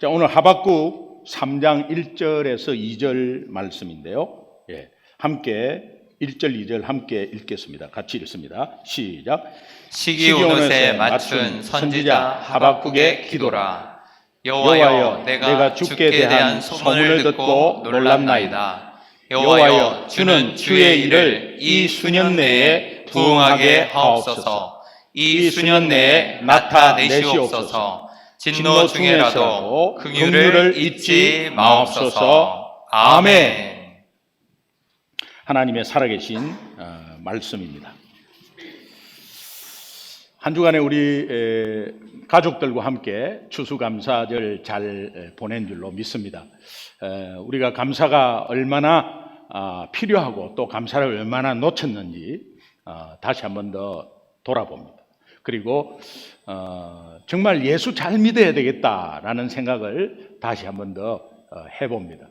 자, 오늘 하박국 3장 1절에서 2절 말씀인데요. 함께 1절, 2절 함께 읽겠습니다. 같이 읽습니다. 시작. 시기 오롯에 맞춘 선지자 하박국의 기도라. 여호와여, 내가 주께 대한 소문을 듣고 놀랐나이다. 여호와여, 주는 주의 일을 이 수년 내에 부응하게 하옵소서. 이 수년 내에 나타내시옵소서. 진노 중에라도 긍휼을 잊지 마옵소서. 아멘. 하나님의 살아계신 말씀입니다. 한 주간에 우리 가족들과 함께 추수감사절 잘 보낸 줄로 믿습니다. 우리가 감사가 얼마나 필요하고 또 감사를 얼마나 놓쳤는지 다시 한 번 더 돌아봅니다. 그리고 정말 예수 잘 믿어야 되겠다라는 생각을 다시 한 번 더 해봅니다.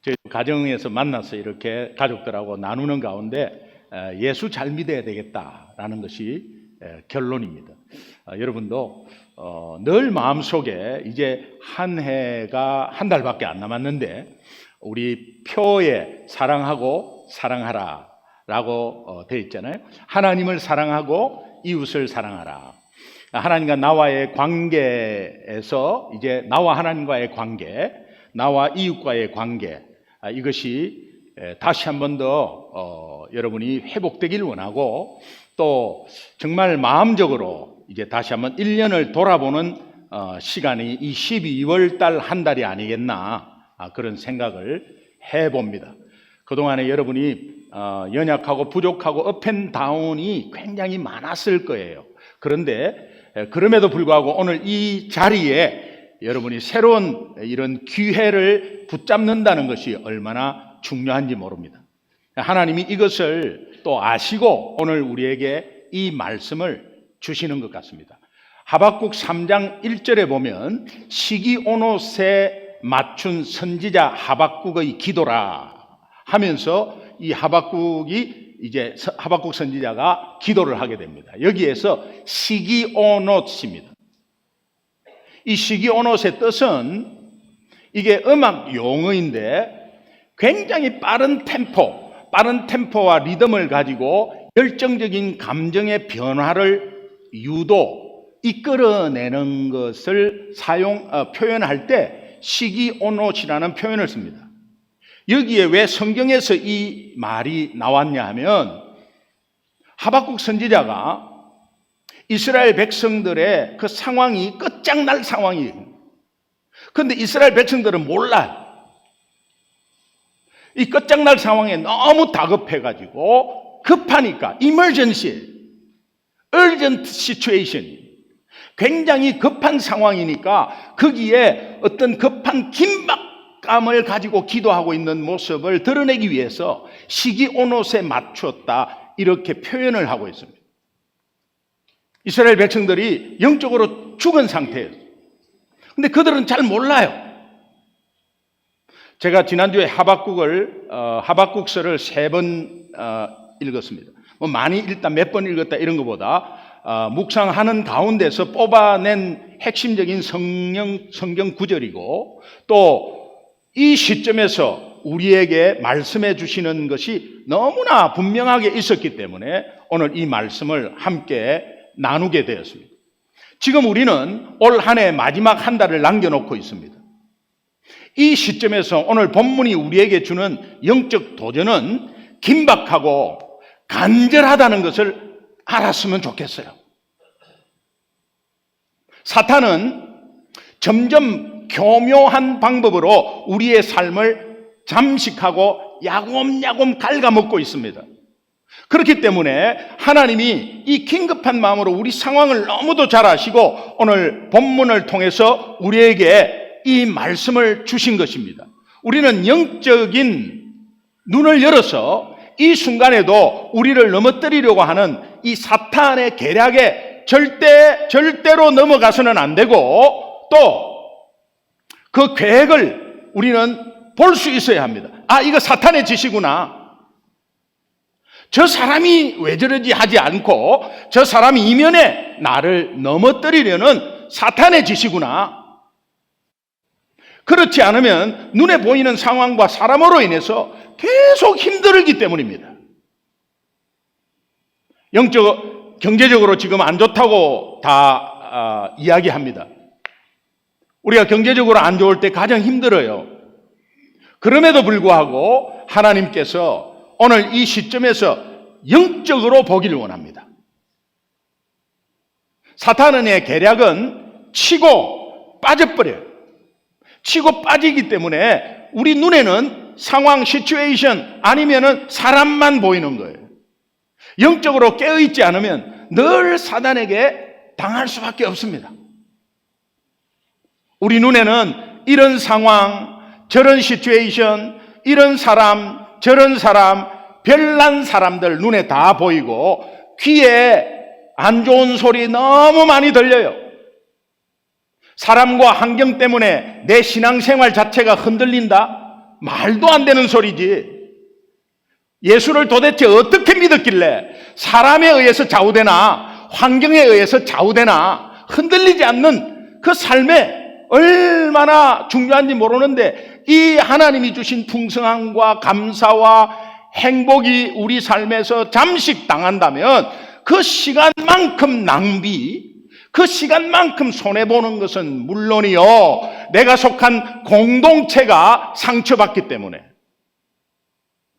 저희 가정에서 만나서 이렇게 가족들하고 나누는 가운데 예수 잘 믿어야 되겠다라는 것이 결론입니다. 여러분도 늘 마음속에 이제 한 해가 한 달밖에 안 남았는데 우리 표에 사랑하고 사랑하라 라고 되어 있잖아요. 하나님을 사랑하고 이웃을 사랑하라. 하나님과 나와의 관계에서 이제 나와 하나님과의 관계, 나와 이웃과의 관계, 이것이 다시 한 번 더 여러분이 회복되길 원하고 또 정말 마음적으로 이제 다시 한번 1년을 돌아보는 시간이 이 12월 달 한 달이 아니겠나 그런 생각을 해봅니다. 그동안에 여러분이 연약하고 부족하고 업앤다운이 굉장히 많았을 거예요. 그런데 그럼에도 불구하고 오늘 이 자리에 여러분이 새로운 이런 기회를 붙잡는다는 것이 얼마나 중요한지 모릅니다. 하나님이 이것을 또 아시고 오늘 우리에게 이 말씀을 주시는 것 같습니다. 하박국 3장 1절에 보면 시기 오롯에 맞춘 선지자 하박국의 기도라 하면서 이 하박국이 이제 하박국 선지자가 기도를 하게 됩니다. 여기에서 시기 오롯입니다. 이 시기 오롯의 뜻은 이게 음악 용어인데 굉장히 빠른 템포와 리듬을 가지고 열정적인 감정의 변화를 이끌어내는 것을 표현할 때 시기 오롯이라는 표현을 씁니다. 여기에 왜 성경에서 이 말이 나왔냐 하면 하박국 선지자가 이스라엘 백성들의 그 상황이 끝장날 상황이에요. 그런데 이스라엘 백성들은 몰라요. 이 끝장날 상황에 너무 다급해가지고 급하니까 emergency, urgent situation, 굉장히 급한 상황이니까 거기에 어떤 급한 긴박감을 가지고 기도하고 있는 모습을 드러내기 위해서 시기 오롯에 맞췄다 이렇게 표현을 하고 있습니다. 이스라엘 백성들이 영적으로 죽은 상태예요. 근데 그들은 잘 몰라요. 제가 지난주에 하박국서를 3번 읽었습니다. 많이 일단 몇 번 읽었다 이런 것보다 묵상하는 가운데서 뽑아낸 핵심적인 성경 구절이고 또 이 시점에서 우리에게 말씀해 주시는 것이 너무나 분명하게 있었기 때문에 오늘 이 말씀을 함께 나누게 되었습니다. 지금 우리는 올 한 해 마지막 한 달을 남겨놓고 있습니다. 이 시점에서 오늘 본문이 우리에게 주는 영적 도전은 긴박하고 간절하다는 것을 알았으면 좋겠어요. 사탄은 점점 교묘한 방법으로 우리의 삶을 잠식하고 야곱야곱 갉아먹고 있습니다. 그렇기 때문에 하나님이 이 긴급한 마음으로 우리 상황을 너무도 잘 아시고 오늘 본문을 통해서 우리에게 이 말씀을 주신 것입니다. 우리는 영적인 눈을 열어서 이 순간에도 우리를 넘어뜨리려고 하는 이 사탄의 계략에 절대로 넘어가서는 안 되고 또 그 계획을 우리는 볼 수 있어야 합니다. 이거 사탄의 짓이구나. 저 사람이 왜 저러지 하지 않고 저 사람이 이면에 나를 넘어뜨리려는 사탄의 짓이구나. 그렇지 않으면 눈에 보이는 상황과 사람으로 인해서 계속 힘들기 때문입니다. 경제적으로 지금 안 좋다고 다 이야기합니다. 우리가 경제적으로 안 좋을 때 가장 힘들어요. 그럼에도 불구하고 하나님께서 오늘 이 시점에서 영적으로 보기를 원합니다. 사탄의 계략은 치고 빠져버려요. 치고 빠지기 때문에 우리 눈에는 상황, 시츄에이션 아니면은 사람만 보이는 거예요. 영적으로 깨어있지 않으면 늘 사단에게 당할 수밖에 없습니다. 우리 눈에는 이런 상황, 저런 시츄에이션, 이런 사람, 저런 사람, 별난 사람들 눈에 다 보이고 귀에 안 좋은 소리 너무 많이 들려요. 사람과 환경 때문에 내 신앙생활 자체가 흔들린다? 말도 안 되는 소리지. 예수를 도대체 어떻게 믿었길래 사람에 의해서 좌우되나 환경에 의해서 좌우되나 흔들리지 않는 그 삶에 얼마나 중요한지 모르는데 이 하나님이 주신 풍성함과 감사와 행복이 우리 삶에서 잠식 당한다면 그 시간만큼 낭비, 그 시간만큼 손해보는 것은 물론이요, 내가 속한 공동체가 상처받기 때문에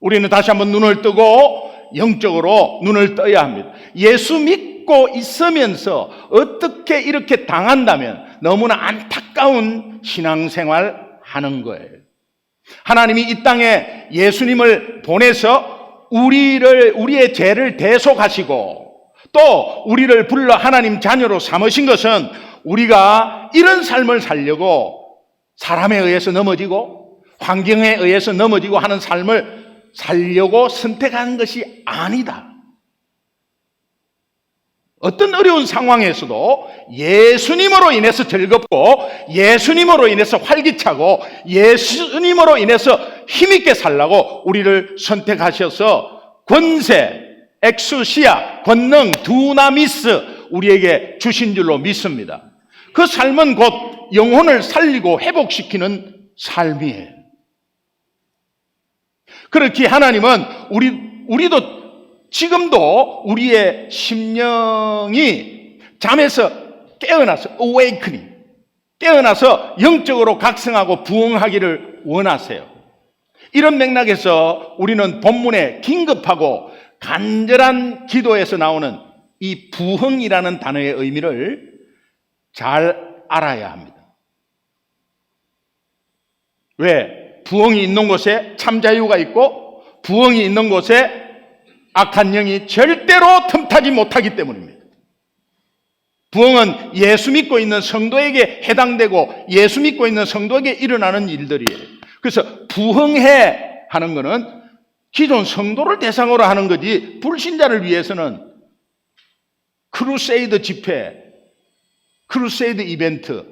우리는 다시 한번 눈을 뜨고 영적으로 눈을 떠야 합니다. 예수 믿고 있으면서 어떻게 이렇게 당한다면 너무나 안타까운 신앙생활 하는 거예요. 하나님이 이 땅에 예수님을 보내서 우리의 죄를 대속하시고 또 우리를 불러 하나님 자녀로 삼으신 것은 우리가 이런 삶을 살려고 사람에 의해서 넘어지고 환경에 의해서 넘어지고 하는 삶을 살려고 선택한 것이 아니다. 어떤 어려운 상황에서도 예수님으로 인해서 즐겁고 예수님으로 인해서 활기차고 예수님으로 인해서 힘있게 살라고 우리를 선택하셔서 권세, 엑수시아, 권능, 두나미스 우리에게 주신 줄로 믿습니다. 그 삶은 곧 영혼을 살리고 회복시키는 삶이에요. 그렇게 하나님은 우리도 지금도 우리의 심령이 잠에서 깨어나서 awakening, 깨어나서 영적으로 각성하고 부흥하기를 원하세요. 이런 맥락에서 우리는 본문에 긴급하고 간절한 기도에서 나오는 이 부흥이라는 단어의 의미를 잘 알아야 합니다. 왜? 부흥이 있는 곳에 참 자유가 있고 부흥이 있는 곳에 악한 영이 절대로 틈타지 못하기 때문입니다. 부흥은 예수 믿고 있는 성도에게 해당되고 예수 믿고 있는 성도에게 일어나는 일들이에요. 그래서 부흥해 하는 것은 기존 성도를 대상으로 하는 거지 불신자를 위해서는 크루세이드 집회, 크루세이드 이벤트,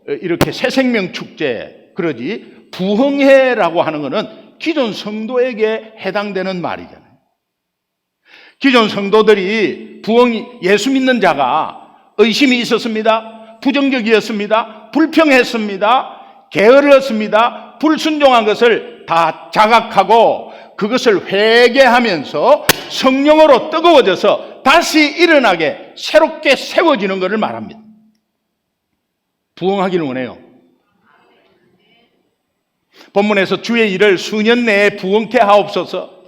이렇게 새생명 축제 그러지 부흥회라고 하는 것은 기존 성도에게 해당되는 말이잖아요. 기존 성도들이 예수 믿는 자가 의심이 있었습니다. 부정적이었습니다. 불평했습니다. 게을렀습니다. 불순종한 것을 다 자각하고 그것을 회개하면서 성령으로 뜨거워져서 다시 일어나게 새롭게 세워지는 것을 말합니다. 부흥하기를 원해요. 본문에서 주의 일을 수년 내에 부흥케 하옵소서.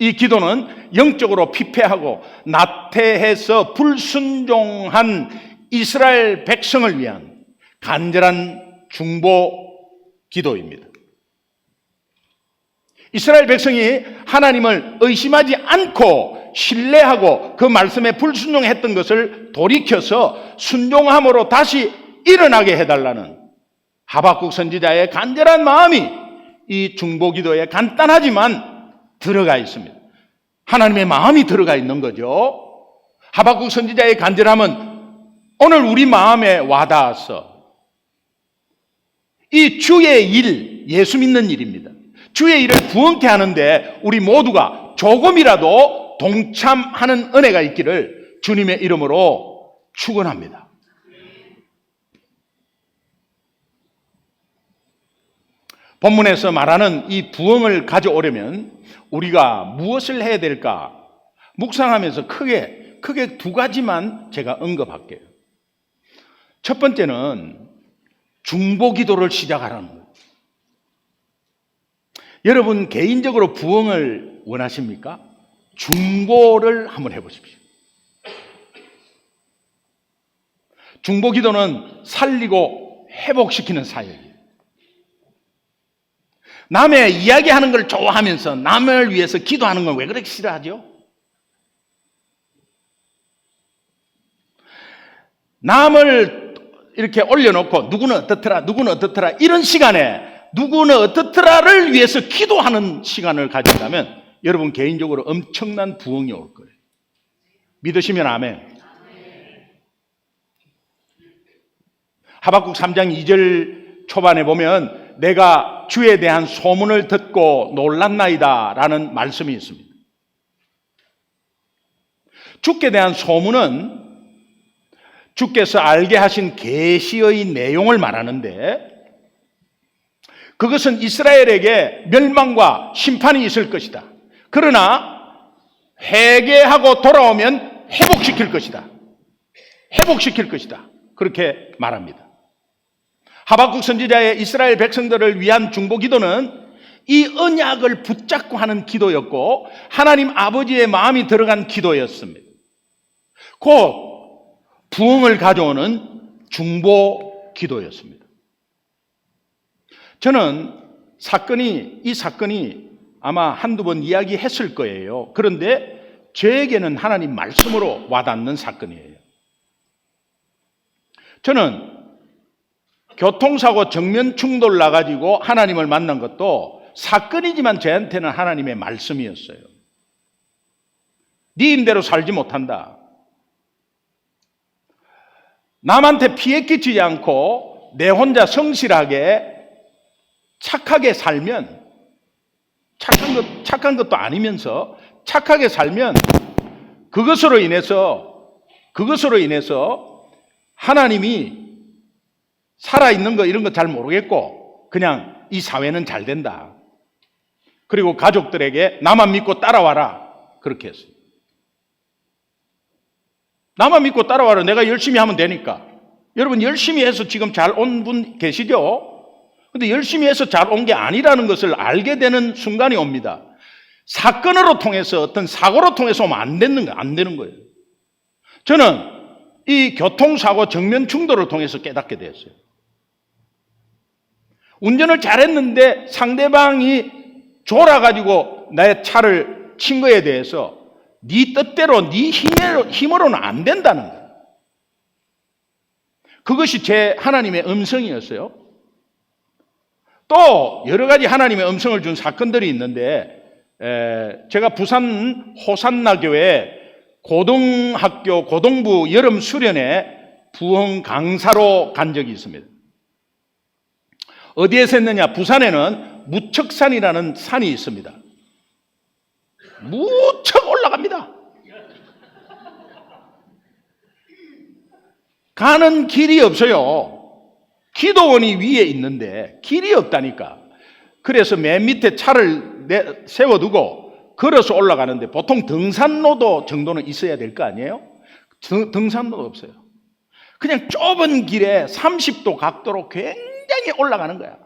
이 기도는 영적으로 피폐하고 나태해서 불순종한 이스라엘 백성을 위한 간절한 중보 기도입니다. 이스라엘 백성이 하나님을 의심하지 않고 신뢰하고 그 말씀에 불순종했던 것을 돌이켜서 순종함으로 다시 일어나게 해달라는 하박국 선지자의 간절한 마음이 이 중보 기도에 간단하지만 들어가 있습니다. 하나님의 마음이 들어가 있는 거죠. 하박국 선지자의 간절함은 오늘 우리 마음에 와닿아서 이 주의 일, 예수 믿는 일입니다. 주의 일을 부흥케 하는데 우리 모두가 조금이라도 동참하는 은혜가 있기를 주님의 이름으로 축원합니다. 본문에서 말하는 이 부흥을 가져오려면 우리가 무엇을 해야 될까? 묵상하면서 크게 두 가지만 제가 언급할게요. 첫 번째는 중보 기도를 시작하라는 거예요. 여러분 개인적으로 부흥을 원하십니까? 중보를 한번 해보십시오. 중보 기도는 살리고 회복시키는 사역이에요. 남의 이야기하는 걸 좋아하면서 남을 위해서 기도하는 건 왜 그렇게 싫어하죠? 남을 이렇게 올려놓고 누구는 어떻더라 이런 시간에 누구는 어떻더라를 위해서 기도하는 시간을 가진다면 여러분 개인적으로 엄청난 부흥이 올 거예요. 믿으시면 아멘. 하박국 3장 2절 초반에 보면 내가 주에 대한 소문을 듣고 놀랐나이다 라는 말씀이 있습니다. 주께 대한 소문은 주께서 알게 하신 계시의 내용을 말하는데 그것은 이스라엘에게 멸망과 심판이 있을 것이다. 그러나 회개하고 돌아오면 회복시킬 것이다. 회복시킬 것이다. 그렇게 말합니다. 하박국 선지자의 이스라엘 백성들을 위한 중보 기도는 이 언약을 붙잡고 하는 기도였고 하나님 아버지의 마음이 들어간 기도였습니다. 곧 부흥을 가져오는 중보 기도였습니다. 저는 이 사건이 아마 한두 번 이야기했을 거예요. 그런데 저에게는 하나님 말씀으로 와닿는 사건이에요. 저는 교통사고 정면 충돌 나가지고 하나님을 만난 것도 사건이지만 저한테는 하나님의 말씀이었어요. 네 임대로 살지 못한다. 남한테 피해 끼치지 않고 내 혼자 성실하게 착하게 살면 착한 것도 아니면서 착하게 살면 그것으로 인해서 하나님이 살아있는 거 이런 거 잘 모르겠고 그냥 이 사회는 잘 된다. 그리고 가족들에게 나만 믿고 따라와라. 그렇게 했어요. 나만 믿고 따라와라. 내가 열심히 하면 되니까. 여러분 열심히 해서 지금 잘 온 분 계시죠? 근데 열심히 해서 잘 온 게 아니라는 것을 알게 되는 순간이 옵니다. 사건으로 통해서 어떤 사고로 통해서 오면 안 되는 거예요. 저는 이 교통사고 정면 충돌을 통해서 깨닫게 되었어요. 운전을 잘했는데 상대방이 졸아가지고 나의 차를 친 거에 대해서 네 뜻대로 네 힘으로는 안 된다는 거예요. 그것이 제 하나님의 음성이었어요. 또 여러 가지 하나님의 음성을 준 사건들이 있는데 제가 부산 호산나교회 고등부 여름 수련회 부흥 강사로 간 적이 있습니다. 어디에서 했느냐? 부산에는 무척산이라는 산이 있습니다. 무척 올라갑니다. 가는 길이 없어요. 기도원이 위에 있는데 길이 없다니까. 그래서 맨 밑에 차를 세워두고 걸어서 올라가는데 보통 등산로도 정도는 있어야 될 거 아니에요? 등산로도 없어요. 그냥 좁은 길에 30도 각도로 굉장히 올라가는 거야.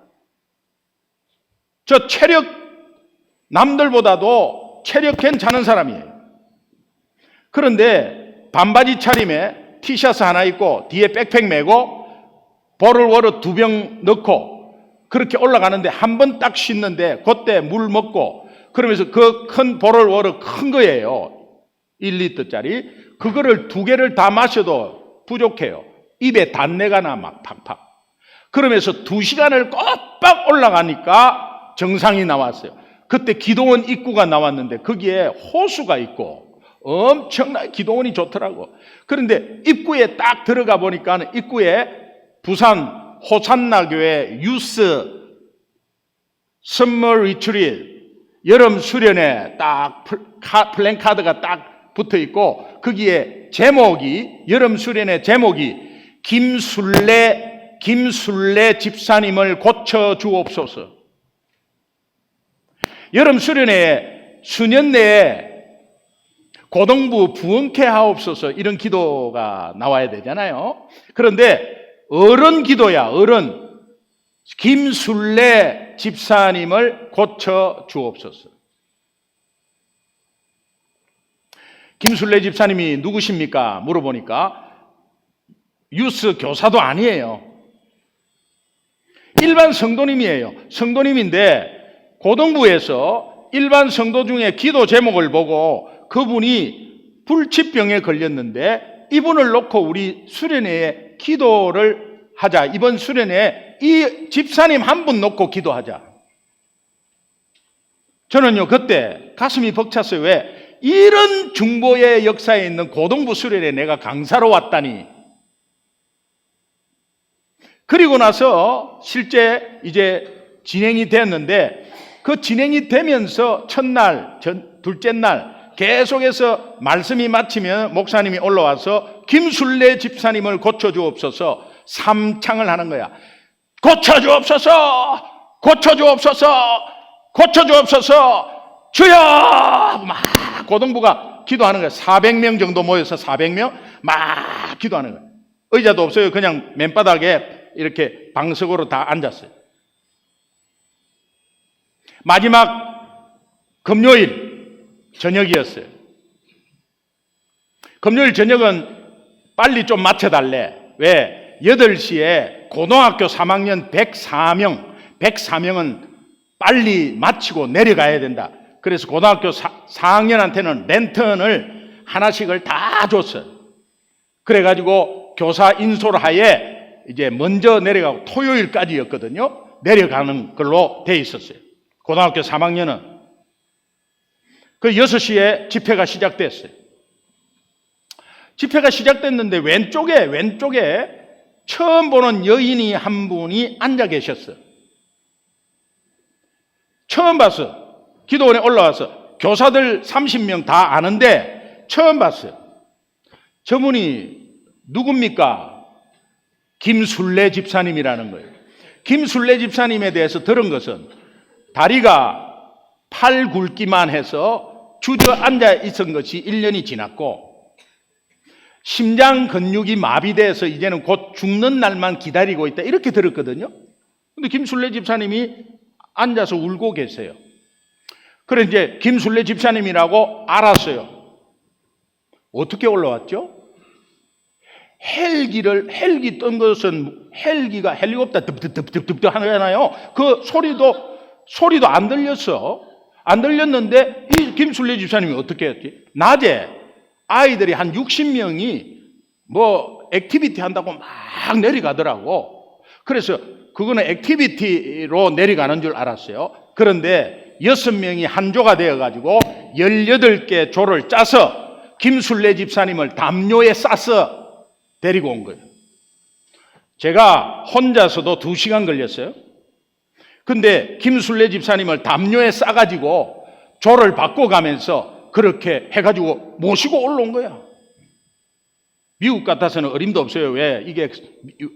저 남들보다도 체력 괜찮은 사람이에요. 그런데 반바지 차림에 티셔츠 하나 입고 뒤에 백팩 메고 보를워터 2병 넣고 그렇게 올라가는데 한 번 딱 씻는데 그때 물 먹고 그러면서 그 큰 보를워터 큰 거예요. 1리터짜리. 그거를 2개를 다 마셔도 부족해요. 입에 단내가 나 막 팍팍. 그러면서 2시간을 꼬박 올라가니까 정상이 나왔어요. 그때 기도원 입구가 나왔는데 거기에 호수가 있고 엄청나게 기도원이 좋더라고. 그런데 입구에 딱 들어가 보니까 입구에 부산 호산나교회 유스 선머 리트릿 여름 수련회 딱 플랜카드가 딱 붙어 있고 거기에 여름 수련회 제목이 김술래 집사님을 고쳐 주옵소서. 여름 수련회에 수년 내에 고등부 부흥케 하옵소서 이런 기도가 나와야 되잖아요. 그런데 어른 기도야, 어른. 김순례 집사님을 고쳐 주옵소서. 김순례 집사님이 누구십니까? 물어보니까 유스 교사도 아니에요. 일반 성도님이에요. 성도님인데 고등부에서 일반 성도 중에 기도 제목을 보고 그분이 불치병에 걸렸는데 이분을 놓고 우리 수련회에 기도를 하자. 이번 수련회에 이 집사님 한 분 놓고 기도하자. 저는요 그때 가슴이 벅찼어요. 왜? 이런 중보의 역사에 있는 고등부 수련회에 내가 강사로 왔다니. 그리고 나서 실제 이제 진행이 됐는데 그 진행이 되면서 첫날, 둘째 날 계속해서 말씀이 마치면 목사님이 올라와서 김순례 집사님을 고쳐주옵소서 3창을 하는 거야. 고쳐주옵소서! 고쳐주옵소서! 고쳐주옵소서! 주여! 막 고등부가 기도하는 거야. 400명 정도 모여서 400명 막 기도하는 거야. 의자도 없어요. 그냥 맨바닥에 이렇게 방석으로 다 앉았어요. 마지막 금요일 저녁이었어요. 금요일 저녁은 빨리 좀 맞춰달래. 왜? 8시에 고등학교 3학년 104명은 빨리 마치고 내려가야 된다. 그래서 고등학교 4학년한테는 랜턴을 하나씩을 다 줬어요. 그래가지고 교사 인솔 하에 이제 먼저 내려가고 토요일까지였거든요. 내려가는 걸로 돼 있었어요. 고등학교 3학년은. 그 6시에 집회가 시작됐어요. 집회가 시작됐는데 왼쪽에 처음 보는 여인이 한 분이 앉아 계셨어요. 처음 봤어. 기도원에 올라와서 교사들 30명 다 아는데 처음 봤어요. 저분이 누굽니까? 김순례 집사님이라는 거예요. 김순례 집사님에 대해서 들은 것은 다리가 팔 굵기만 해서 주저앉아 있은 것이 1년이 지났고 심장 근육이 마비돼서 이제는 곧 죽는 날만 기다리고 있다 이렇게 들었거든요. 근데 김순례 집사님이 앉아서 울고 계세요. 그래 이제 김순례 집사님이라고 알았어요. 어떻게 올라왔죠? 헬기 뜬 것은 헬리콥터 듭듭듭듭 하잖아요. 그 소리도 안 들렸어. 안 들렸는데 이 김순례 집사님이 어떻게 했지? 낮에 아이들이 한 60명이 뭐 액티비티 한다고 막 내려가더라고. 그래서 그거는 액티비티로 내려가는 줄 알았어요. 그런데 6명이 한 조가 되어가지고 18개 조를 짜서 김순례 집사님을 담요에 싸서 데리고 온 거예요. 제가 혼자서도 2시간 걸렸어요. 근데 김순례 집사님을 담요에 싸가지고 조를 바꿔가면서 그렇게 해가지고 모시고 올라온 거야. 미국 같아서는 어림도 없어요. 왜? 이게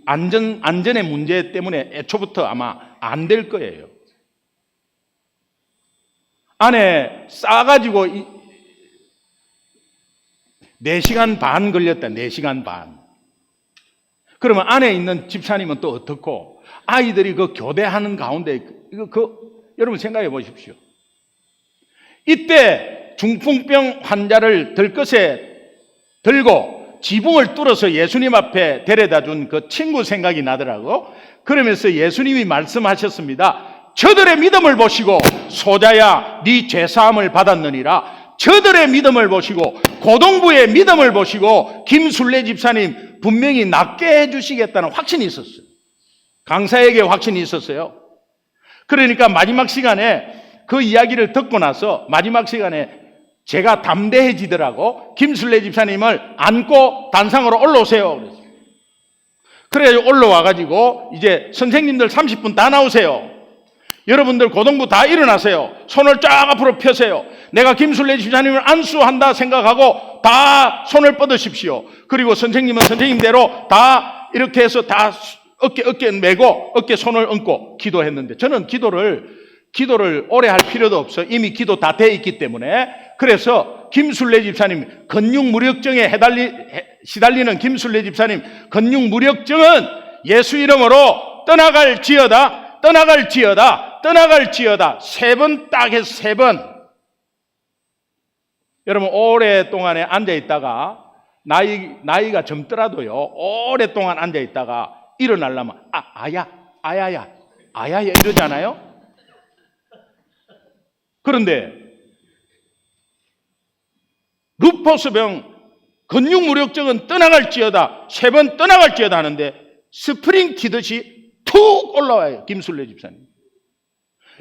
안전의 문제 때문에 애초부터 아마 안 될 거예요. 안에 싸가지고 4시간 반 걸렸다. 4시간 반. 그러면 안에 있는 집사님은 또 어떻고 아이들이 그 교대하는 가운데 여러분 생각해 보십시오. 이때 중풍병 환자를 들것에 들고 지붕을 뚫어서 예수님 앞에 데려다 준 그 친구 생각이 나더라고. 그러면서 예수님이 말씀하셨습니다. 저들의 믿음을 보시고 소자야 네 죄사함을 받았느니라. 저들의 믿음을 보시고 고등부의 믿음을 보시고 김순례 집사님 분명히 낫게 해주시겠다는 확신이 있었어요. 강사에게 확신이 있었어요. 그러니까 마지막 시간에 그 이야기를 듣고 나서 마지막 시간에 제가 담대해지더라고. 김순례 집사님을 안고 단상으로 올라오세요. 그랬어요. 그래가지고 올라와가지고 이제 선생님들 30분 다 나오세요. 여러분들 고등부 다 일어나세요. 손을 쫙 앞으로 펴세요. 내가 김순례 집사님을 안수한다 생각하고 다 손을 뻗으십시오. 그리고 선생님은 선생님대로 다 이렇게 해서 다 어깨 메고 어깨 손을 얹고 기도했는데 저는 기도를 기도를 오래 할 필요도 없어. 이미 기도 다 돼 있기 때문에. 그래서 김순례 집사님 근육무력증에 시달리는 김순례 집사님 근육무력증은 예수 이름으로 떠나갈지어다, 떠나갈지어다, 떠나갈지어다. 3번 딱 해서 3번. 여러분 오랫동안에 앉아있다가 나이가 젊더라도요, 오랫동안 앉아있다가 일어나려면 아야야 이러잖아요. 그런데 루포스병 근육무력증은 떠나갈지어다, 3번 떠나갈지어다 하는데 스프링 튀듯이 툭 올라와요. 김순례 집사님.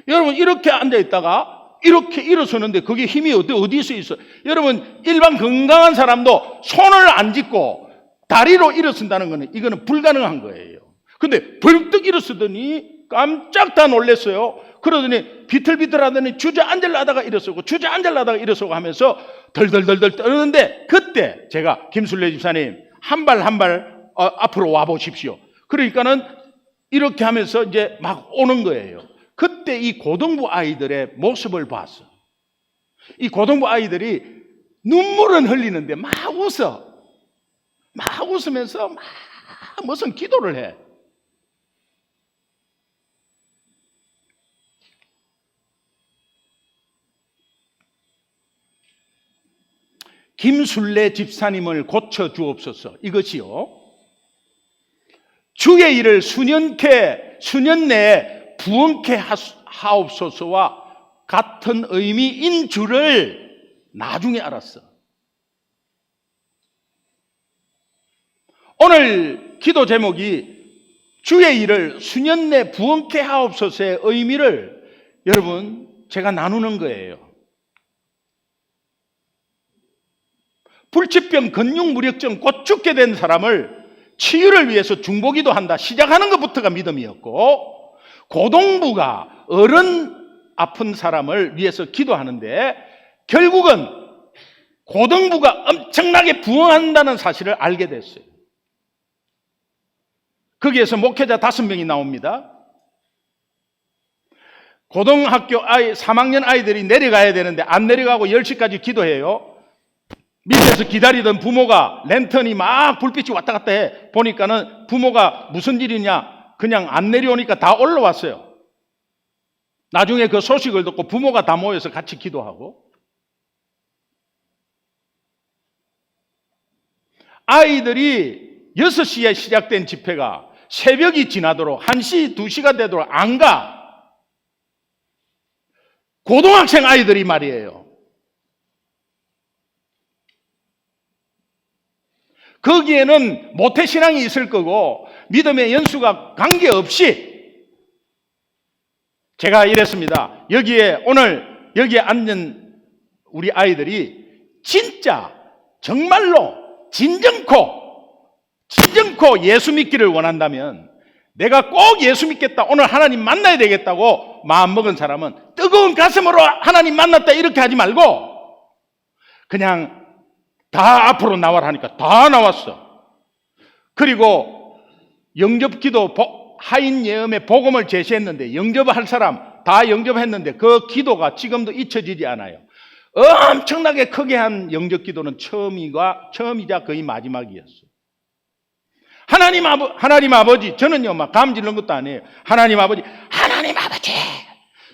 여러분 이렇게 앉아있다가 이렇게 일어서는데 그게 힘이 어디서 있어? 여러분 일반 건강한 사람도 손을 안 짚고 다리로 일어선다는 거는 이거는 불가능한 거예요. 근데 벌떡 일어서더니 깜짝 다 놀랐어요. 그러더니 비틀비틀하더니 주저앉으려다가 일어서고 주저앉으려다가 일어서고 하면서 덜덜덜덜 떠는데 그때 제가 김순례 집사님 한 발 한 발 앞으로 와 보십시오. 그러니까는 이렇게 하면서 이제 막 오는 거예요. 그때 이 고등부 아이들의 모습을 봤어. 이 고등부 아이들이 눈물은 흘리는데 막 웃어. 막 웃으면서 막 무슨 기도를 해. 김순례 집사님을 고쳐 주옵소서. 이것이요, 주의 일을 수년 내에 부엉케 하옵소서와 같은 의미인 줄을 나중에 알았어. 오늘 기도 제목이 주의 일을 수년 내 부엉케 하옵소서의 의미를 여러분 제가 나누는 거예요. 불치병, 근육무력증, 곧 죽게 된 사람을 치유를 위해서 중보기도 한다. 시작하는 것부터가 믿음이었고, 고동부가 어른 아픈 사람을 위해서 기도하는데 결국은 고등부가 엄청나게 부흥한다는 사실을 알게 됐어요. 거기에서 목회자 5명이 나옵니다. 고등학교 3학년 아이들이 내려가야 되는데 안 내려가고 10시까지 기도해요. 밑에서 기다리던 부모가 랜턴이 막 불빛이 왔다 갔다 해. 보니까는 부모가 무슨 일이냐, 그냥 안 내려오니까 다 올라왔어요. 나중에 그 소식을 듣고 부모가 다 모여서 같이 기도하고, 아이들이 6시에 시작된 집회가 새벽이 지나도록 1시, 2시가 되도록 안 가. 고등학생 아이들이 말이에요. 거기에는 모태신앙이 있을 거고 믿음의 연수가 관계없이 제가 이랬습니다. 오늘 여기에 앉은 우리 아이들이 진짜 정말로 진정코 예수 믿기를 원한다면, 내가 꼭 예수 믿겠다, 오늘 하나님 만나야 되겠다고 마음먹은 사람은 뜨거운 가슴으로 하나님 만났다 이렇게 하지 말고 그냥 다 앞으로 나와라 하니까 다 나왔어. 그리고 영접기도 하인 예언의 복음을 제시했는데 영접할 사람 다 영접했는데 그 기도가 지금도 잊혀지지 않아요. 엄청나게 크게 한 영접기도는 처음이자 거의 마지막이었어. 하나님 아버지, 저는요 막 감질는 것도 아니에요. 하나님 아버지,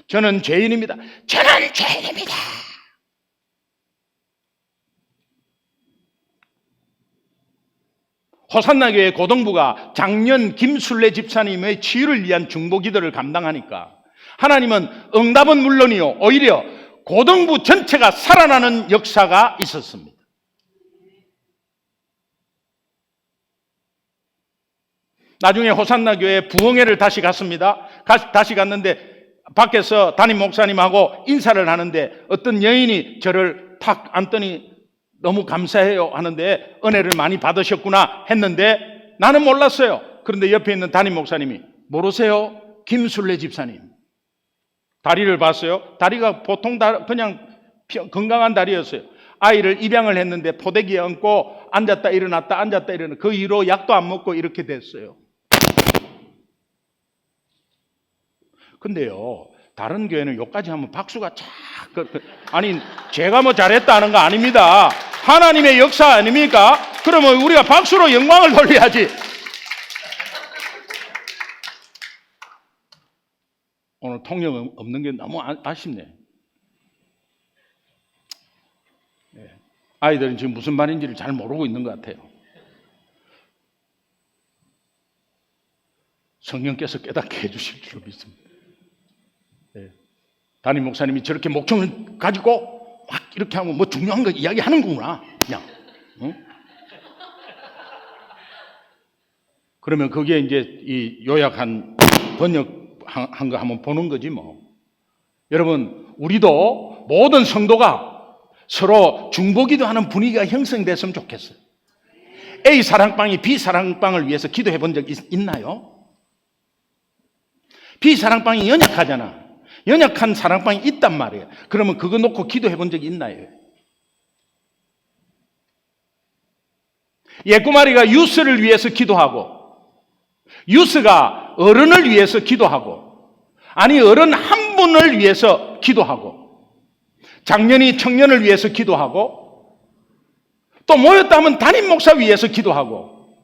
저는 죄인입니다. 호산나교회 고등부가 작년 김순례 집사님의 치유를 위한 중보기도를 감당하니까 하나님은 응답은 물론이요, 오히려 고등부 전체가 살아나는 역사가 있었습니다. 나중에 호산나교회 부흥회를 다시 갔습니다. 다시 갔는데 밖에서 담임 목사님하고 인사를 하는데 어떤 여인이 저를 탁 안더니 너무 감사해요 하는데 은혜를 많이 받으셨구나 했는데 나는 몰랐어요. 그런데 옆에 있는 담임 목사님이 모르세요? 김순례 집사님. 다리를 봤어요. 다리가 보통 그냥 건강한 다리였어요. 아이를 입양을 했는데 포대기에 얹고 앉았다 일어났다 그 이후로 약도 안 먹고 이렇게 됐어요. 근데요, 다른 교회는 욕까지 하면 박수가 쫙 아니 제가 뭐 잘했다 하는 거 아닙니다. 하나님의 역사 아닙니까? 그러면 우리가 박수로 영광을 돌려야지. 오늘 통역 없는 게 너무 아쉽네. 아이들은 지금 무슨 말인지를 잘 모르고 있는 것 같아요. 성령께서 깨닫게 해주실 줄 믿습니다. 담임 목사님이 저렇게 목청을 가지고 막 이렇게 하면 뭐 중요한 거 이야기하는구나. 그냥. 응? 그러면 그게 이제 이 요약한 번역한 거 한번 보는 거지 뭐. 여러분, 우리도 모든 성도가 서로 중보기도하는 분위기가 형성됐으면 좋겠어요. A 사랑방이 B 사랑방을 위해서 기도해 본 적 있나요? B 사랑방이 연약하잖아. 연약한 사랑방이 있단 말이에요. 그러면 그거 놓고 기도해 본 적이 있나요? 예꾸마리가 유스를 위해서 기도하고, 유스가 어른을 위해서 기도하고, 아니 어른 한 분을 위해서 기도하고, 장년이 청년을 위해서 기도하고, 또 모였다면 담임 목사 위해서 기도하고,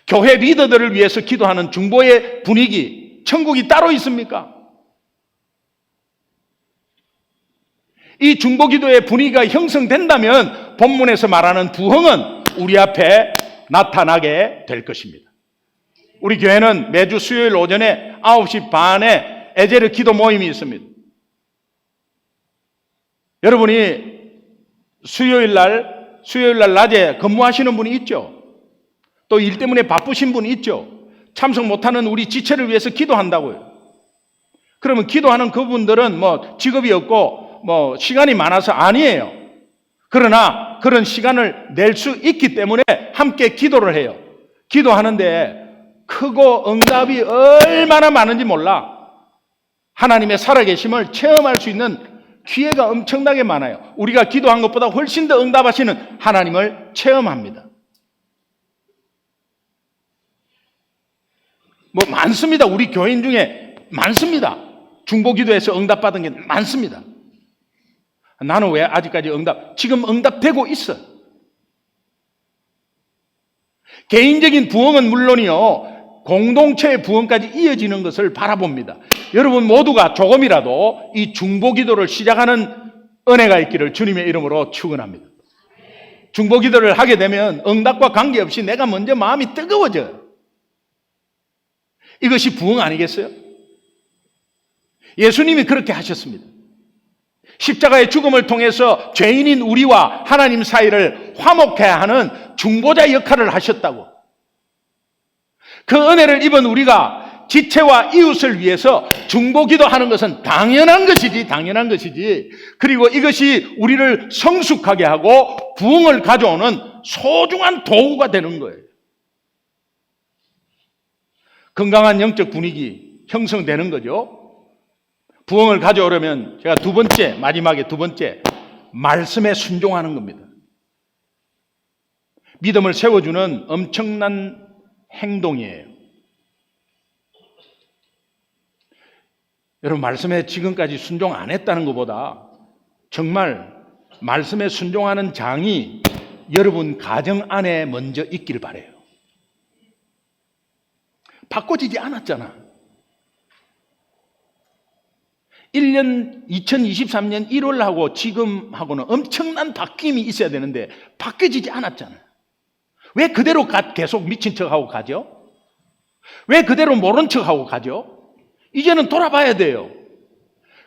교회 리더들을 위해서 기도하는 중보의 분위기, 천국이 따로 있습니까? 이 중보기도의 분위기가 형성된다면 본문에서 말하는 부흥은 우리 앞에 나타나게 될 것입니다. 우리 교회는 매주 수요일 오전에 9시 반에 에제르 기도 모임이 있습니다. 여러분이 수요일 날 낮에 근무하시는 분이 있죠. 또 일 때문에 바쁘신 분이 있죠. 참석 못하는 우리 지체를 위해서 기도한다고요. 그러면 기도하는 그분들은 뭐 직업이 없고 뭐 시간이 많아서 아니에요. 그러나 그런 시간을 낼 수 있기 때문에 함께 기도를 해요. 기도하는데 크고 응답이 얼마나 많은지 몰라. 하나님의 살아계심을 체험할 수 있는 기회가 엄청나게 많아요. 우리가 기도한 것보다 훨씬 더 응답하시는 하나님을 체험합니다. 뭐 많습니다. 우리 교인 중에 많습니다. 중보기도에서 응답받은 게 많습니다. 나는 왜 아직까지 지금 응답되고 있어. 개인적인 부흥은 물론이요, 공동체의 부흥까지 이어지는 것을 바라봅니다. 여러분 모두가 조금이라도 이 중보기도를 시작하는 은혜가 있기를 주님의 이름으로 축원합니다. 중보기도를 하게 되면 응답과 관계없이 내가 먼저 마음이 뜨거워져요. 이것이 부흥 아니겠어요? 예수님이 그렇게 하셨습니다. 십자가의 죽음을 통해서 죄인인 우리와 하나님 사이를 화목해야 하는 중보자 역할을 하셨다고. 그 은혜를 입은 우리가 지체와 이웃을 위해서 중보기도하는 것은 당연한 것이지. 그리고 이것이 우리를 성숙하게 하고 부흥을 가져오는 소중한 도구가 되는 거예요. 건강한 영적 분위기 형성되는 거죠. 부흥을 가져오려면 제가 마지막에 두 번째, 말씀에 순종하는 겁니다. 믿음을 세워주는 엄청난 행동이에요. 여러분, 말씀에 지금까지 순종 안 했다는 것보다 정말 말씀에 순종하는 장이 여러분 가정 안에 먼저 있길 바라요. 바꿔지지 않았잖아. 2023년 1월하고 지금하고는 엄청난 바뀜이 있어야 되는데 바뀌어지지 않았잖아요. 왜 그대로 계속 미친 척하고 가죠? 왜 그대로 모른 척하고 가죠? 이제는 돌아봐야 돼요.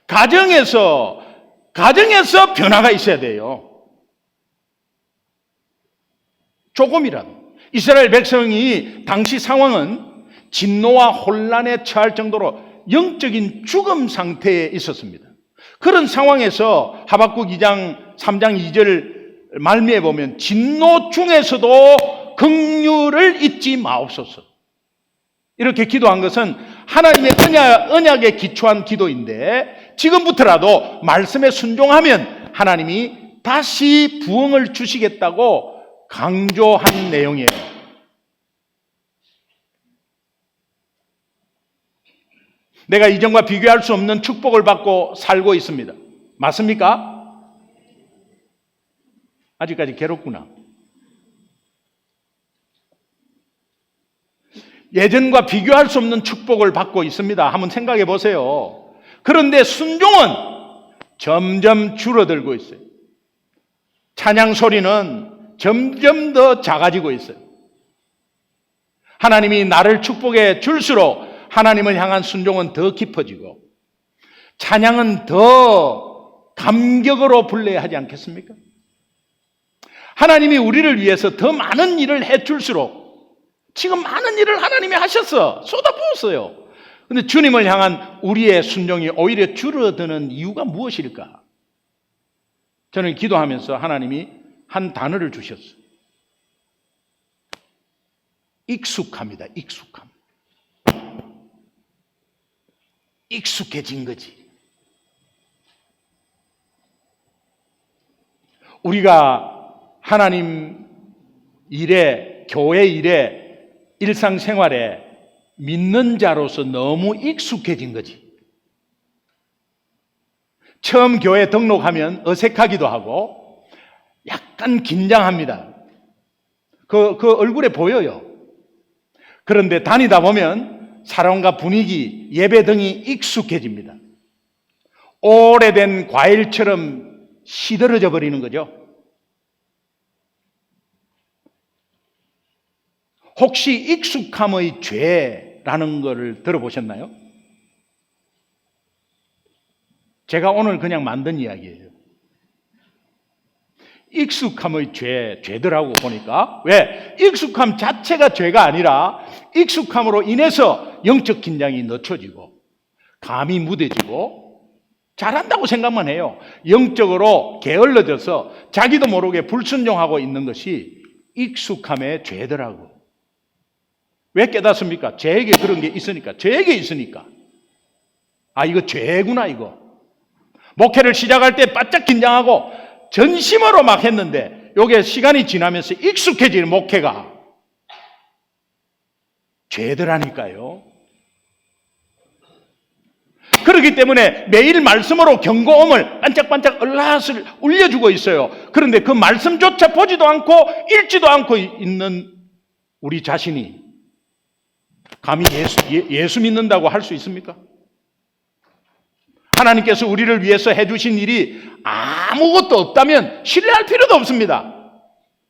가정에서 변화가 있어야 돼요. 조금이라도. 이스라엘 백성이 당시 상황은 진노와 혼란에 처할 정도로 영적인 죽음 상태에 있었습니다. 그런 상황에서 하박국 2장 3장 2절 말미에 보면 진노 중에서도 긍휼을 잊지 마옵소서. 이렇게 기도한 것은 하나님의 언약에 기초한 기도인데 지금부터라도 말씀에 순종하면 하나님이 다시 부흥을 주시겠다고 강조한 내용이에요. 내가 이전과 비교할 수 없는 축복을 받고 살고 있습니다. 맞습니까? 아직까지 괴롭구나. 예전과 비교할 수 없는 축복을 받고 있습니다. 한번 생각해 보세요. 그런데 순종은 점점 줄어들고 있어요. 찬양 소리는 점점 더 작아지고 있어요. 하나님이 나를 축복해 줄수록 하나님을 향한 순종은 더 깊어지고 찬양은 더 감격으로 불러야 하지 않겠습니까? 하나님이 우리를 위해서 더 많은 일을 해 줄수록 지금 많은 일을 하나님이 하셨어. 쏟아부었어요. 그런데 주님을 향한 우리의 순종이 오히려 줄어드는 이유가 무엇일까? 저는 기도하면서 하나님이 한 단어를 주셨어요. 익숙함이다. 익숙함. 익숙해진 거지. 우리가 하나님 일에, 교회 일에, 일상생활에 믿는 자로서 너무 익숙해진 거지. 처음 교회 등록하면 어색하기도 하고 약간 긴장합니다. 그 얼굴에 보여요. 그런데 다니다 보면 사람과 분위기, 예배 등이 익숙해집니다. 오래된 과일처럼 시들어져 버리는 거죠. 혹시 익숙함의 죄라는 것을 들어보셨나요? 제가 오늘 그냥 만든 이야기예요. 익숙함의 죄더라고 보니까. 왜? 익숙함 자체가 죄가 아니라 익숙함으로 인해서 영적 긴장이 늦춰지고 감이 무뎌지고 잘한다고 생각만 해요. 영적으로 게을러져서 자기도 모르게 불순종하고 있는 것이 익숙함의 죄더라고. 왜 깨닫습니까? 죄에게 그런 게 있으니까. 죄에게 있으니까. 아, 이거 죄구나, 이거. 목회를 시작할 때 바짝 긴장하고 전심으로 막 했는데 요게 시간이 지나면서 익숙해지는 목회가 죄더라니까요. 그렇기 때문에 매일 말씀으로 경고음을 반짝반짝 얼라스를 울려주고 있어요. 그런데 그 말씀조차 보지도 않고 읽지도 않고 있는 우리 자신이 감히 예수 믿는다고 할 수 있습니까? 하나님께서 우리를 위해서 해주신 일이 아무것도 없다면 신뢰할 필요도 없습니다.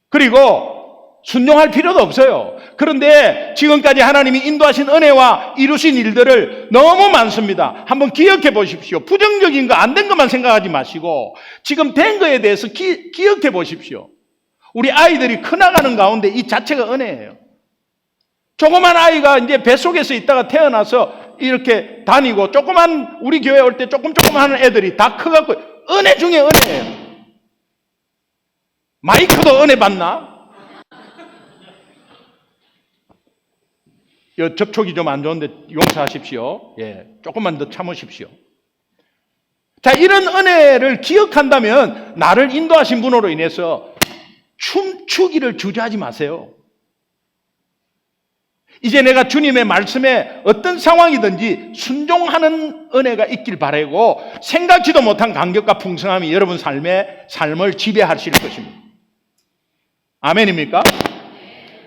그리고 순종할 필요도 없어요. 그런데 지금까지 하나님이 인도하신 은혜와 이루신 일들을 너무 많습니다. 한번 기억해 보십시오. 부정적인 거 안 된 것만 생각하지 마시고 지금 된 거에 대해서 기억해 보십시오. 우리 아이들이 커나가는 가운데 이 자체가 은혜예요. 조그만 아이가 이제 뱃속에서 있다가 태어나서 이렇게 다니고 조그만 우리 교회 올 때 조금 하는 애들이 다 커갖고 은혜 중에 은혜예요. 마이크도 은혜 받나? 접촉이 좀 안 좋은데 용서하십시오. 예, 조금만 더 참으십시오. 자, 이런 은혜를 기억한다면 나를 인도하신 분으로 인해서 춤추기를 주저하지 마세요. 이제 내가 주님의 말씀에 어떤 상황이든지 순종하는 은혜가 있길 바라고 생각지도 못한 감격과 풍성함이 여러분 삶을 지배하실 것입니다. 아멘입니까?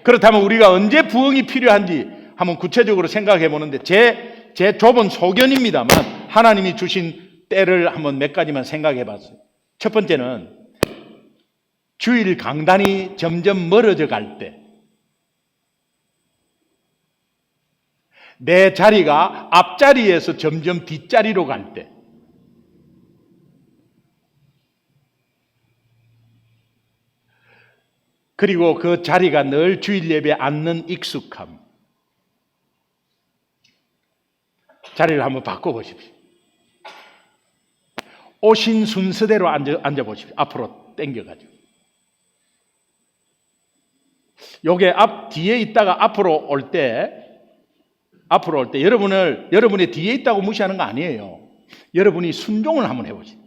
그렇다면 우리가 언제 부흥이 필요한지 한번 구체적으로 생각해 보는데 제 좁은 소견입니다만 하나님이 주신 때를 한번 몇 가지만 생각해 봤어요. 첫 번째는 주일 강단이 점점 멀어져 갈 때, 내 자리가 앞자리에서 점점 뒷자리로 갈 때, 그리고 그 자리가 늘 주일 예배에 앉는 익숙함. 자리를 한번 바꿔보십시오. 오신 순서대로 앉아보십시오. 앞으로 당겨가지고. 요게 뒤에 있다가 앞으로 올 때 여러분의 뒤에 있다고 무시하는 거 아니에요. 여러분이 순종을 한번 해보세요.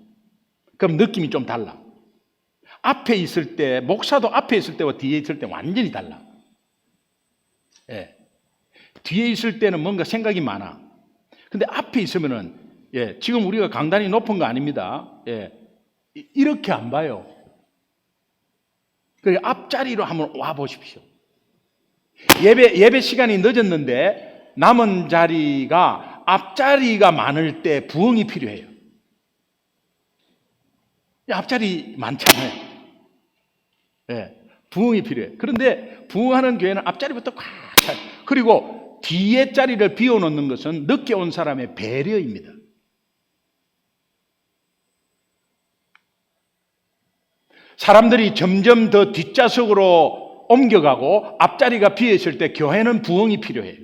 그럼 느낌이 좀 달라. 앞에 있을 때, 목사도 앞에 있을 때와 뒤에 있을 때 완전히 달라. 예. 뒤에 있을 때는 뭔가 생각이 많아. 근데 앞에 있으면은, 지금 우리가 강단이 높은 거 아닙니다. 이렇게 안 봐요. 그리고 앞자리로 한번 와 보십시오. 예배 시간이 늦었는데 남은 자리가 앞자리가 많을 때 부흥이 필요해요. 앞자리 많잖아요. 부흥이 필요해요. 그런데 부흥하는 교회는 앞자리부터 꽉 차요. 그리고 뒤에 자리를 비워놓는 것은 늦게 온 사람의 배려입니다. 사람들이 점점 더 뒷좌석으로 옮겨가고 앞자리가 비어있을 때 교회는 부흥이 필요해요.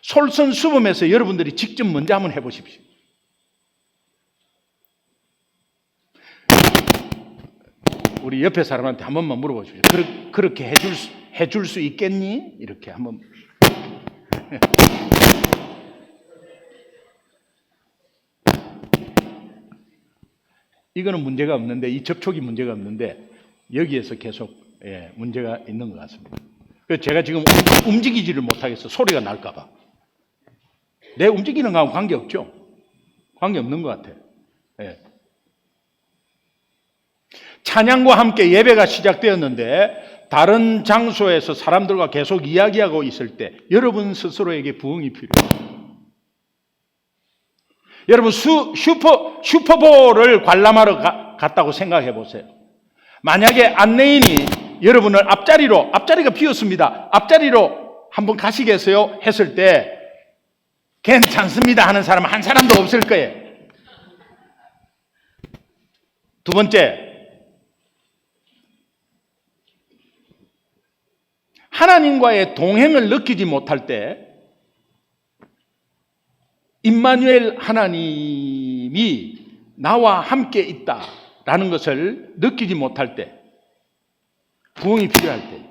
솔선수범해서 여러분들이 직접 먼저 한번 해보십시오. 우리 옆에 사람한테 한 번만 물어보십시오. 그렇게 해줄 수 있겠니? 이렇게 한번. 이거는 문제가 없는데, 이 접촉이 문제가 없는데 여기에서 계속 문제가 있는 것 같습니다. 그래서 제가 지금 움직이지를 못하겠어. 소리가 날까 봐. 내 움직이는 거하고 관계없죠? 관계없는 것 같아요. 찬양과 함께 예배가 시작되었는데 다른 장소에서 사람들과 계속 이야기하고 있을 때 여러분 스스로에게 부흥이 필요해요. 여러분 슈퍼볼을 관람하러 갔다고 생각해 보세요. 만약에 안내인이 여러분을 앞자리가 비었습니다. 앞자리로 한번 가시겠어요? 했을 때 괜찮습니다 하는 사람은 한 사람도 없을 거예요. 두 번째, 하나님과의 동행을 느끼지 못할 때 임마누엘 하나님이 나와 함께 있다라는 것을 느끼지 못할 때, 부흥이 필요할 때,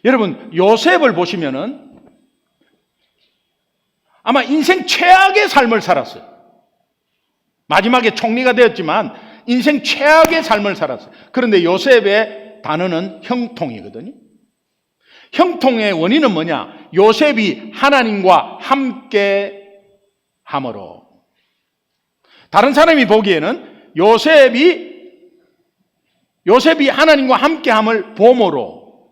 여러분 요셉을 보시면은 아마 인생 최악의 삶을 살았어요. 마지막에 총리가 되었지만 인생 최악의 삶을 살았어요. 그런데 요셉의 단어는 형통이거든요. 형통의 원인은 뭐냐? 요셉이 하나님과 함께 함으로. 다른 사람이 보기에는 요셉이 하나님과 함께 함을 봄으로,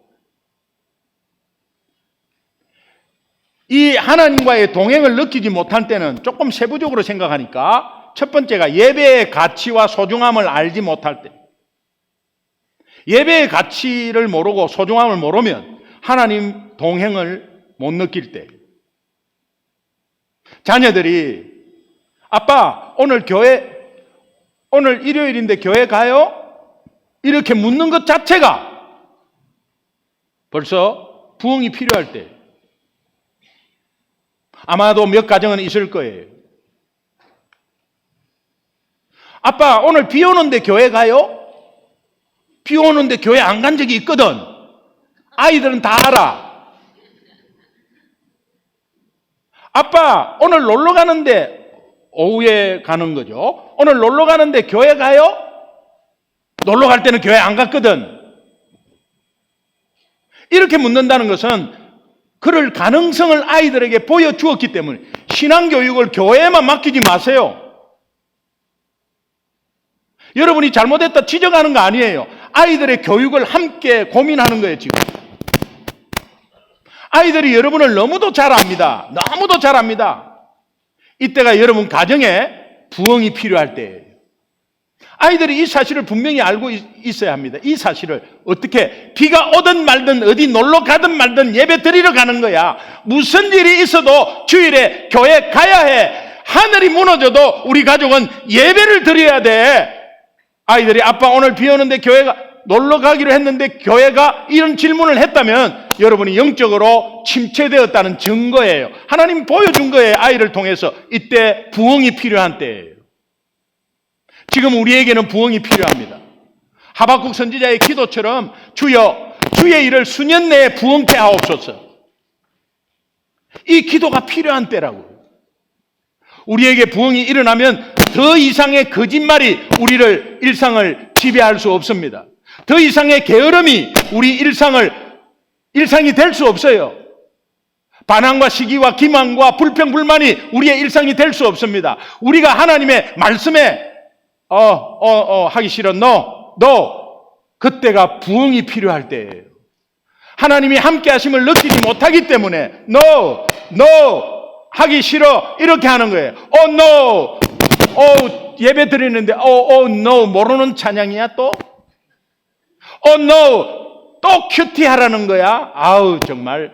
이 하나님과의 동행을 느끼지 못할 때는 조금 세부적으로 생각하니까 첫 번째가 예배의 가치와 소중함을 알지 못할 때. 예배의 가치를 모르고 소중함을 모르면 하나님 동행을 못 느낄 때. 자녀들이 아빠 오늘 일요일인데 교회 가요? 이렇게 묻는 것 자체가 벌써 부흥이 필요할 때. 아마도 몇 가정은 있을 거예요. 아빠 오늘 비 오는데 교회 가요? 비 오는데 교회 안 간 적이 있거든. 아이들은 다 알아. 아빠 오늘 놀러 가는데, 오후에 가는 거죠. 오늘 놀러 가는데 교회 가요? 놀러 갈 때는 교회 안 갔거든. 이렇게 묻는다는 것은 그럴 가능성을 아이들에게 보여주었기 때문에 신앙교육을 교회에만 맡기지 마세요. 여러분이 잘못했다 지적하는 거 아니에요. 아이들의 교육을 함께 고민하는 거예요, 지금. 아이들이 여러분을 너무도 잘 압니다. 너무도 잘 압니다. 이때가 여러분 가정에 부흥이 필요할 때예요. 아이들이 이 사실을 분명히 알고 있어야 합니다. 이 사실을 어떻게, 비가 오든 말든 어디 놀러 가든 말든 예배 드리러 가는 거야. 무슨 일이 있어도 주일에 교회 가야 해. 하늘이 무너져도 우리 가족은 예배를 드려야 돼. 아이들이 아빠 오늘 비 오는데 교회가 놀러 가기로 했는데 교회가 이런 질문을 했다면 여러분이 영적으로 침체되었다는 증거예요. 하나님 보여준 거예요. 아이를 통해서. 이때 부흥이 필요한 때예요. 지금 우리에게는 부흥이 필요합니다. 하박국 선지자의 기도처럼 주여 주의 일을 수년 내에 부흥케 하옵소서. 이 기도가 필요한 때라고요. 우리에게 부흥이 일어나면 더 이상의 거짓말이 우리를 일상을 지배할 수 없습니다. 더 이상의 게으름이 우리 일상이 될 수 없어요. 반항과 시기와 기만과 불평불만이 우리의 일상이 될 수 없습니다. 우리가 하나님의 말씀에 하기 싫어 no 그때가 부흥이 필요할 때예요. 하나님이 함께 하심을 느끼지 못하기 때문에 no 하기 싫어 이렇게 하는 거예요. no 예배 드리는데 no 모르는 찬양이야 또? no 또 큐티 하라는 거야? 아우 정말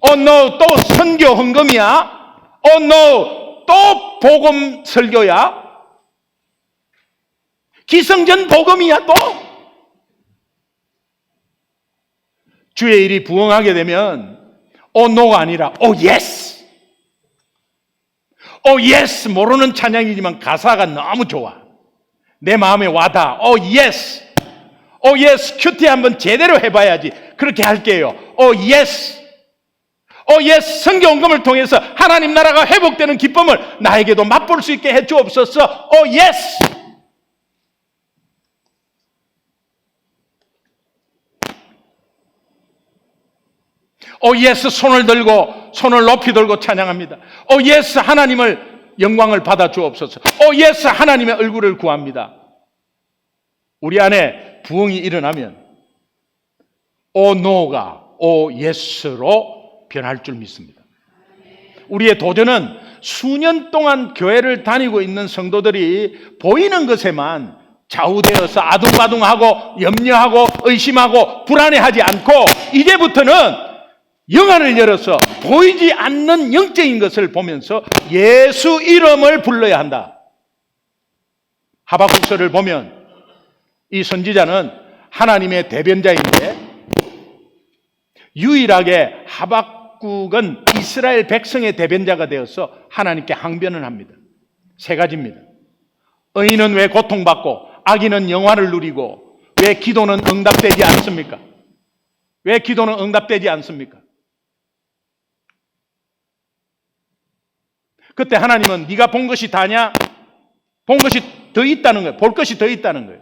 no 또 선교 헌금이야? no 또 복음 설교야? 기성전 복음이야 또? 주의 일이 부흥하게 되면 no가 아니라 yes 모르는 찬양이지만 가사가 너무 좋아. 내 마음에 와닿아. yes 큐티 한번 제대로 해봐야지. 그렇게 할게요. yes 성경헌금을 통해서 하나님 나라가 회복되는 기쁨을 나에게도 맛볼 수 있게 해주옵소서. yes yes 손을 높이 들고 찬양합니다. yes 하나님을 영광을 받아 주옵소서. yes 하나님의 얼굴을 구합니다. 우리 안에 부흥이 일어나면 no가 yes로 변할 줄 믿습니다. 우리의 도전은 수년 동안 교회를 다니고 있는 성도들이 보이는 것에만 좌우되어서 아둥바둥하고 염려하고 의심하고 불안해하지 않고 이제부터는 영안을 열어서 보이지 않는 영적인 것을 보면서 예수 이름을 불러야 한다. 하박국서를 보면 이 선지자는 하나님의 대변자인데 유일하게 하박국은 이스라엘 백성의 대변자가 되어서 하나님께 항변을 합니다. 세 가지입니다. 의인은 왜 고통받고 악인은 영화를 누리고 왜 기도는 응답되지 않습니까? 왜 기도는 응답되지 않습니까? 그때 하나님은 네가 본 것이 다냐? 본 것이 더 있다는 거예요. 볼 것이 더 있다는 거예요.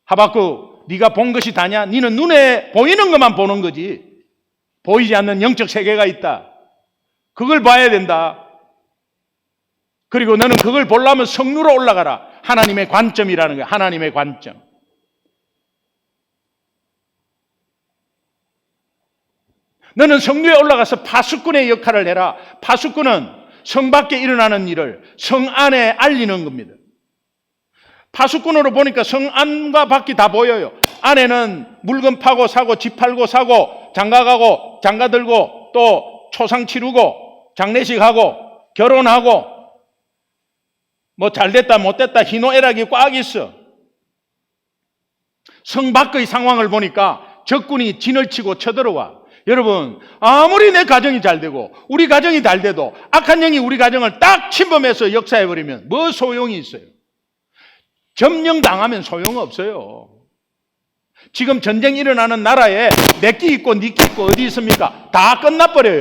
하박국 네가 본 것이 다냐? 네는 눈에 보이는 것만 보는 거지. 보이지 않는 영적 세계가 있다. 그걸 봐야 된다. 그리고 너는 그걸 보려면 성루로 올라가라. 하나님의 관점이라는 거예요. 하나님의 관점. 너는 성루에 올라가서 파수꾼의 역할을 해라. 파수꾼은 성 밖에 일어나는 일을 성 안에 알리는 겁니다. 파수꾼으로 보니까 성 안과 밖이 다 보여요. 안에는 물건 파고 사고 집 팔고 사고 장가 가고 장가 들고 또 초상 치르고 장례식 하고 결혼하고 뭐 잘됐다 못됐다 희노애락이 꽉 있어. 성 밖의 상황을 보니까 적군이 진을 치고 쳐들어와. 여러분 아무리 내 가정이 잘 되고 우리 가정이 잘 돼도 악한 영이 우리 가정을 딱 침범해서 역사해버리면 뭐 소용이 있어요? 점령당하면 소용없어요. 지금 전쟁 일어나는 나라에 내끼 있고 니끼 있고 어디 있습니까? 다 끝나버려요.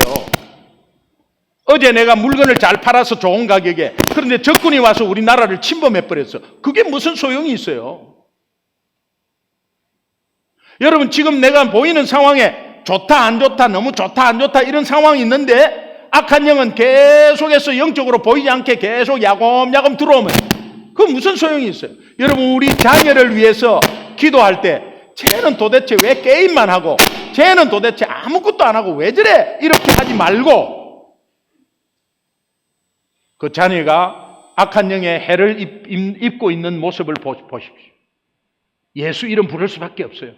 어제 내가 물건을 잘 팔아서 좋은 가격에 그런데 적군이 와서 우리나라를 침범해버렸어. 그게 무슨 소용이 있어요? 여러분 지금 내가 보이는 상황에 좋다 안 좋다 너무 좋다 안 좋다 이런 상황이 있는데 악한 영은 계속해서 영적으로 보이지 않게 계속 야곱야곱 들어오면 그 무슨 소용이 있어요? 여러분 우리 자녀를 위해서 기도할 때 쟤는 도대체 왜 게임만 하고 쟤는 도대체 아무것도 안 하고 왜 저래? 이렇게 하지 말고 그 자녀가 악한 영의 해를 입고 있는 모습을 보십시오. 예수 이름 부를 수밖에 없어요.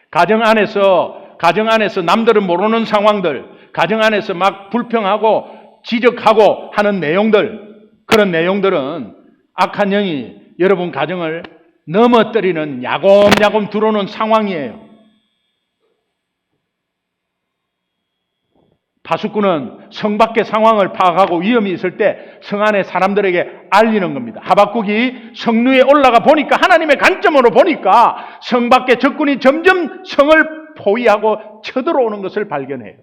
가정 안에서 남들은 모르는 상황들, 가정 안에서 막 불평하고 지적하고 하는 내용들, 그런 내용들은 악한 영이 여러분 가정을 넘어뜨리는 야곱야곱 들어오는 상황이에요. 파수꾼은 성 밖의 상황을 파악하고 위험이 있을 때 성 안에 사람들에게 알리는 겁니다. 하박국이 성루에 올라가 보니까 하나님의 관점으로 보니까 성 밖의 적군이 점점 성을 포위하고 쳐들어오는 것을 발견해요.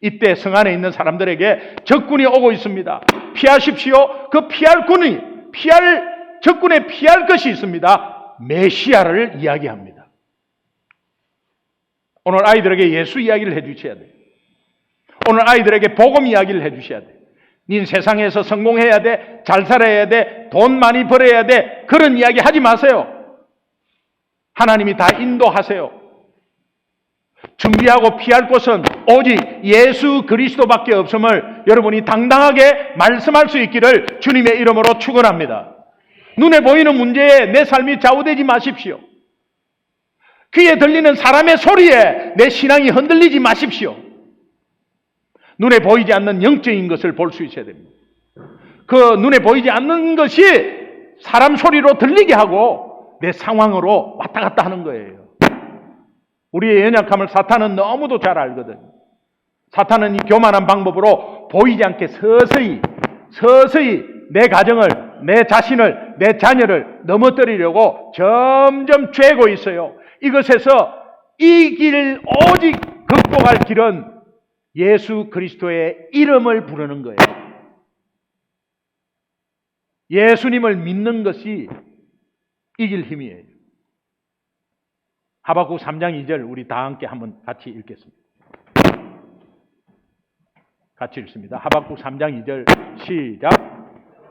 이때 성 안에 있는 사람들에게 적군이 오고 있습니다. 피하십시오. 그 적군에 피할 것이 있습니다. 메시아를 이야기합니다. 오늘 아이들에게 예수 이야기를 해주셔야 돼요. 오늘 아이들에게 복음 이야기를 해주셔야 돼요. 닌 세상에서 성공해야 돼, 잘 살아야 돼, 돈 많이 벌어야 돼, 그런 이야기 하지 마세요. 하나님이 다 인도하세요. 준비하고 피할 곳은 오직 예수 그리스도밖에 없음을 여러분이 당당하게 말씀할 수 있기를 주님의 이름으로 축원합니다. 눈에 보이는 문제에 내 삶이 좌우되지 마십시오. 귀에 들리는 사람의 소리에 내 신앙이 흔들리지 마십시오. 눈에 보이지 않는 영적인 것을 볼 수 있어야 됩니다. 그 눈에 보이지 않는 것이 사람 소리로 들리게 하고 내 상황으로 왔다 갔다 하는 거예요. 우리의 연약함을 사탄은 너무도 잘 알거든. 사탄은 이 교만한 방법으로 보이지 않게 서서히 내 가정을, 내 자신을, 내 자녀를 넘어뜨리려고 점점 쬐고 있어요. 이것에서 이 길 오직 극복할 길은 예수 그리스도의 이름을 부르는 거예요. 예수님을 믿는 것이 이길 힘이에요. 하박국 3장 2절 우리 다 함께 한번 같이 읽겠습니다. 같이 읽습니다. 하박국 3장 2절 시작.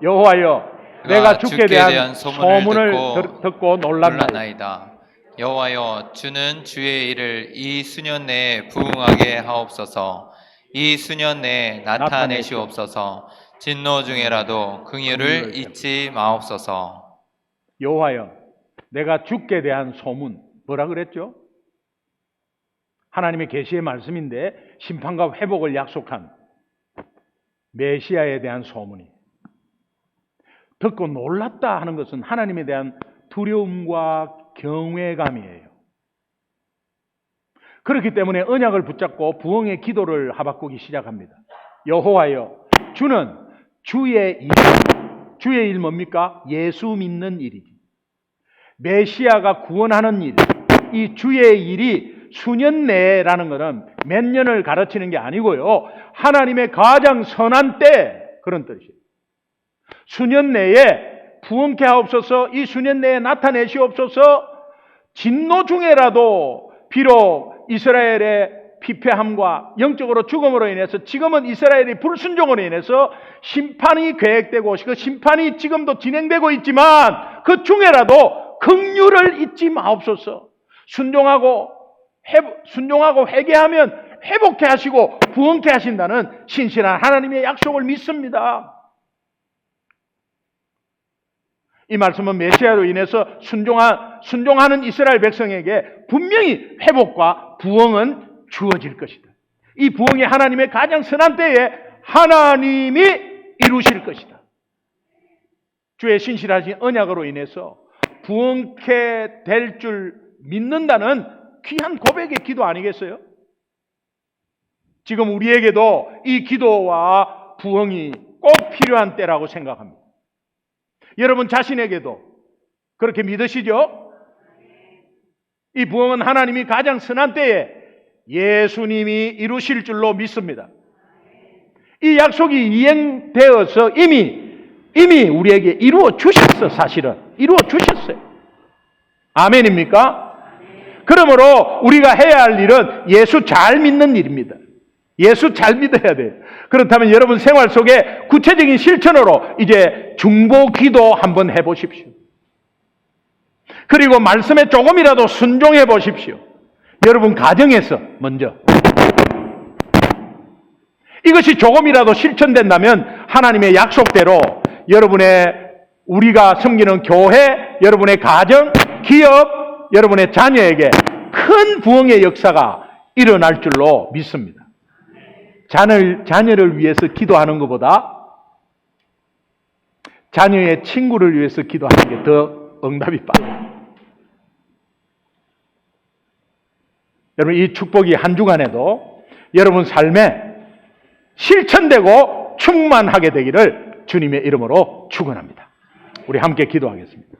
여호와여 내가 주께 대한 소문을 듣고 놀랐나이다. 여호와여 주는 주의 일을 이 수년 내에 부응하게 하옵소서. 이 수년 내에 나타내시옵소서. 진노 중에라도 긍휼을 잊지 마옵소서. 여호와여 내가 주께 대한 소문, 뭐라 그랬죠? 하나님의 계시의 말씀인데 심판과 회복을 약속한 메시아에 대한 소문이 듣고 놀랐다 하는 것은 하나님에 대한 두려움과 경외감이에요. 그렇기 때문에 언약을 붙잡고 부흥의 기도를 하박국이 시작합니다. 여호와여 주는 주의 일 뭡니까? 예수 믿는 일이지. 메시아가 구원하는 일, 이 주의 일이 수년 내라는 것은 몇 년을 가르치는 게 아니고요. 하나님의 가장 선한 때, 그런 뜻이에요. 수년 내에 부흥케 하옵소서. 이 수년 내에 나타내시옵소서. 진노 중에라도 비록 이스라엘의 피폐함과 영적으로 죽음으로 인해서 지금은 이스라엘이 불순종으로 인해서 심판이 계획되고 그 심판이 지금도 진행되고 있지만 그 중에라도 긍휼을 잊지 마옵소서. 순종하고 회개하면 회복케 하시고 부흥케 하신다는 신실한 하나님의 약속을 믿습니다. 이 말씀은 메시아로 인해서 순종하는 이스라엘 백성에게 분명히 회복과 부흥은 주어질 것이다. 이 부흥이 하나님의 가장 선한 때에 하나님이 이루실 것이다. 주의 신실하신 언약으로 인해서 부흥케 될 줄 믿는다는 귀한 고백의 기도 아니겠어요? 지금 우리에게도 이 기도와 부흥이 꼭 필요한 때라고 생각합니다. 여러분 자신에게도 그렇게 믿으시죠? 이 부흥은 하나님이 가장 선한 때에 예수님이 이루실 줄로 믿습니다. 이 약속이 이행되어서 이미 우리에게 이루어 주셨어. 사실은 이루어 주셨어요. 아멘입니까? 그러므로 우리가 해야 할 일은 예수 잘 믿는 일입니다. 예수 잘 믿어야 돼요. 그렇다면 여러분 생활 속에 구체적인 실천으로 이제 중보 기도 한번 해보십시오. 그리고 말씀에 조금이라도 순종해 보십시오. 여러분 가정에서 먼저 이것이 조금이라도 실천된다면 하나님의 약속대로 우리가 섬기는 교회, 여러분의 가정, 기업, 여러분의 자녀에게 큰 부흥의 역사가 일어날 줄로 믿습니다. 자녀를 위해서 기도하는 것보다 자녀의 친구를 위해서 기도하는 게 더 응답이 빨라요. 여러분 이 축복이 한 주간에도 여러분 삶에 실천되고 충만하게 되기를 주님의 이름으로 축원합니다. 우리 함께 기도하겠습니다.